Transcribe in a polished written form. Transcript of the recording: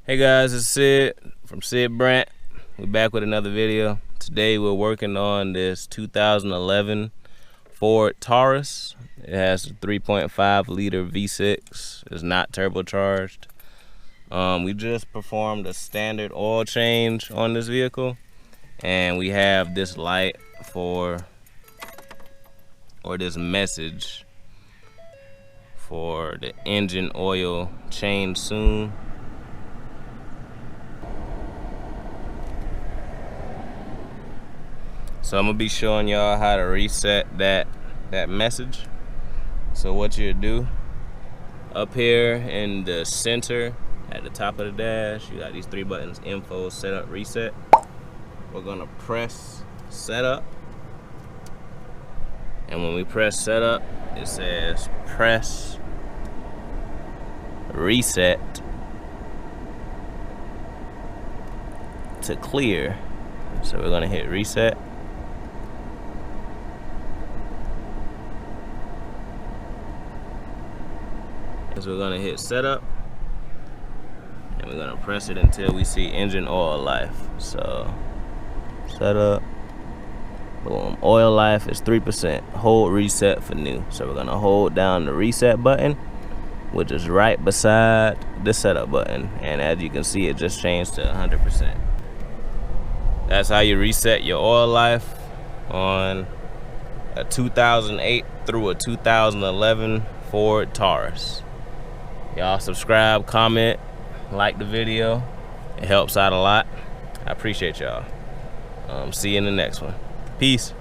Hey guys, it's Sid from Sid Brant. We're back with another video. Today we're working on this 2011 Ford Taurus. It has a 3.5 liter V6. It's not turbocharged. We just performed a standard oil change on this vehicle, and we have this light or this message for the engine oil change soon. So I'm gonna be showing y'all how to reset that message. So what you do, up here in the center at the top of the dash, you got these three buttons: info, setup, reset. We're gonna press setup, and when we press setup, it says press reset to clear. So we're gonna hit reset. So we're gonna hit setup, and we're gonna press it until we see engine oil life. So setup, boom, oil life is 3%. Hold reset for new. So we're gonna hold down the reset button, which is right beside the setup button, and as you can see, it just changed to 100%. That's how you reset your oil life on a 2008 through a 2011 Ford Taurus. Y'all subscribe, comment, like the video. It helps out a lot. I appreciate y'all. See you in the next one. Peace.